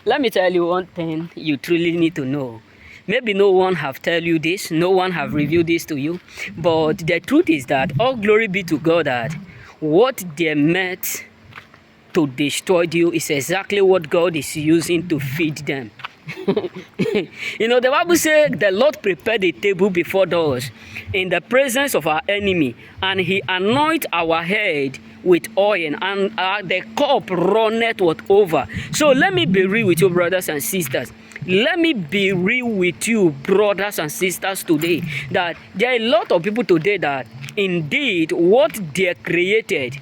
Let me tell you one thing you truly need to know. Maybe no one have tell you this, no one have revealed this to you, but the truth is that all glory be to God that what they meant to destroy you is exactly what God is using to feed them. The Bible says the Lord prepared a table before us in the presence of our enemy, and he anoint our head with oil, and the cup runneth what over. So let me be real with you, brothers and sisters. Let me be real with you, brothers and sisters, today, that there are a lot of people today that indeed what they created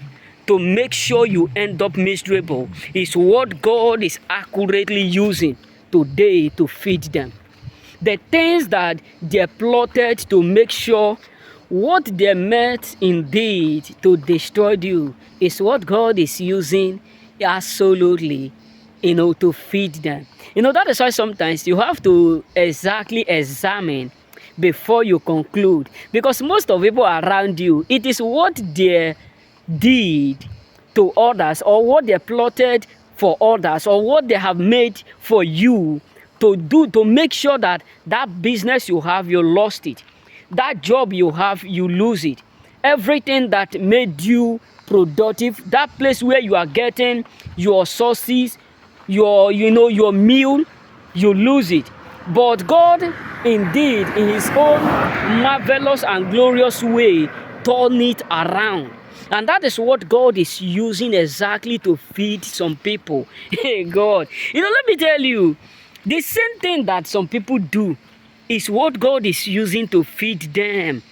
to make sure you end up miserable is what God is accurately using today to feed them. The things that they plotted to make sure what they meant indeed to destroy you is what God is using absolutely, to feed them. That is why sometimes you have to exactly examine before you conclude, because most of people around you, it is what they did to others, or what they plotted for others, or what they have made for you to do to make sure that that business you have, you lost it. That job you have, you lose it. Everything that made you productive, that place where you are getting your sources, your meal, you lose it. But God, indeed, in his own marvelous and glorious way, turn it around. And that is what God is using exactly to feed some people. Hey, God. Let me tell you, the same thing that some people do is what God is using to feed them.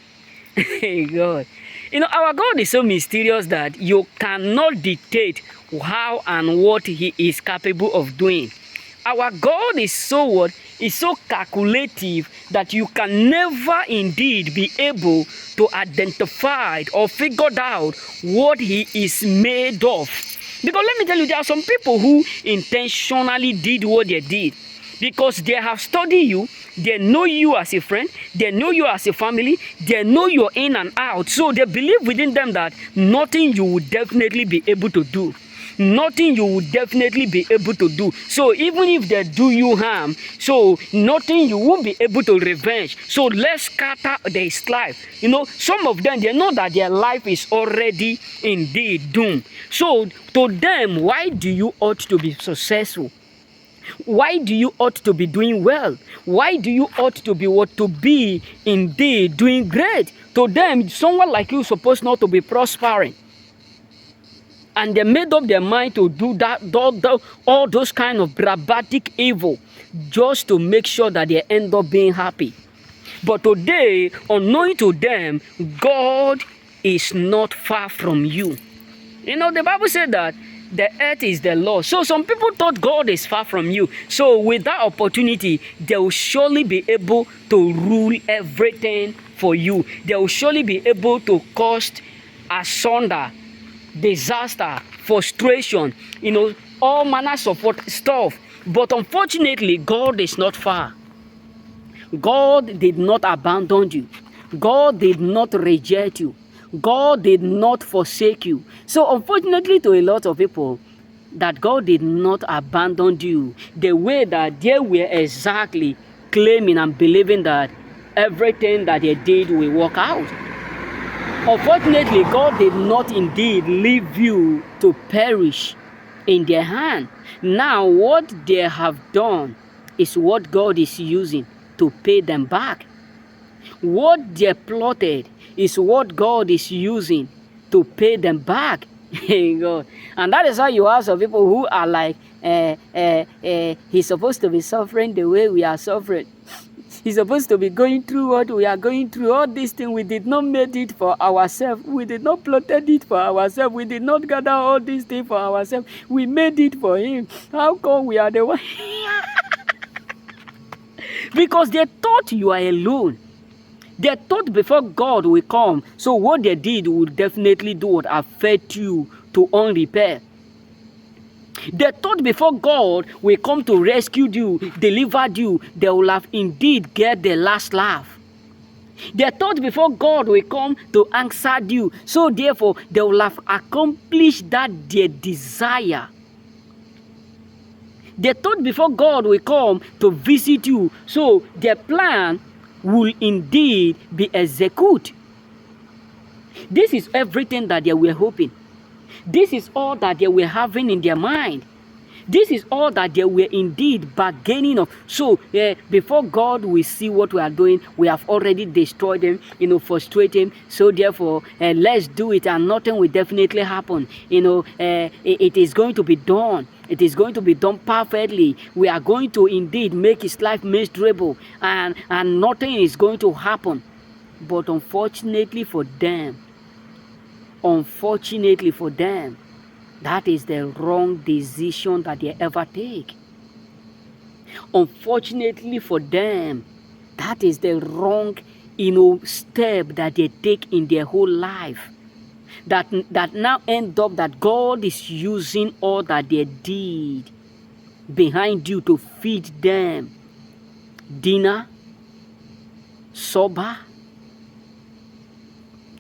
Hey, God. Our God is so mysterious that you cannot dictate how and what he is capable of doing. Our God is so what? Is so calculative that you can never indeed be able to identify or figure out what he is made of. Because let me tell you, there are some people who intentionally did what they did because they have studied you, they know you as a friend, they know you as a family, they know you're in and out. So they believe within them that nothing you will definitely be able to do. Nothing you will definitely be able to do. So even if they do you harm, so nothing you won't be able to revenge. So let's scatter their life. Some of them, they know that their life is already indeed doomed. So to them, why do you ought to be successful? Why do you ought to be doing well? Why do you ought to be what to be indeed doing great? To them, someone like you is supposed not to be prospering. And they made up their mind to do that, all those kind of dramatic evil, just to make sure that they end up being happy. But today, unknowing to them, God is not far from you. The Bible said that the earth is the Lord. So some people thought God is far from you. So with that opportunity, they will surely be able to rule everything for you. They will surely be able to cause asunder, disaster, frustration, all manners of stuff. But unfortunately, God is not far. God did not abandon you. God did not reject you. God did not forsake you. So unfortunately to a lot of people, that God did not abandon you the way that they were exactly claiming and believing that everything that they did will work out. Unfortunately, God did not indeed leave you to perish in their hand. Now, what they have done is what God is using to pay them back. What they plotted is what God is using to pay them back. God. And that is how you have some people who are like, he's supposed to be suffering the way we are suffering. He's supposed to be going through what we are going through. All these things, we did not make it for ourselves. We did not plotted it for ourselves. We did not gather all these things for ourselves. We made it for him. How come we are the one? Because they thought you are alone. They thought before God will come, so what they did would definitely do what affect you to unrepair. They thought before God will come to rescue you, deliver you, they will have indeed get the last laugh. They thought before God will come to answer you, so therefore they will have accomplished that their desire. They thought before God will come to visit you, so their plan will indeed be executed. This is everything that they were hoping. This is all that they were having in their mind. This is all that they were indeed bargaining of. So before God will see what we are doing, we have already destroyed them, frustrated them. So therefore, let's do it, and nothing will definitely happen. It is going to be done. It is going to be done perfectly. We are going to indeed make his life miserable, and nothing is going to happen. But unfortunately for them, that is the wrong decision that they ever take. Unfortunately for them, that is the wrong, step that they take in their whole life. That now end up that God is using all that they did behind you to feed them dinner, supper,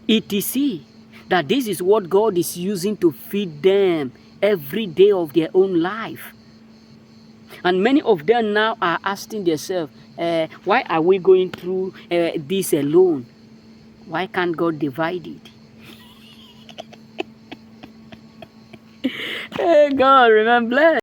etc. That this is what God is using to feed them every day of their own life. And many of them now are asking themselves, why are we going through this alone? Why can't God divide it? Hey God, remember.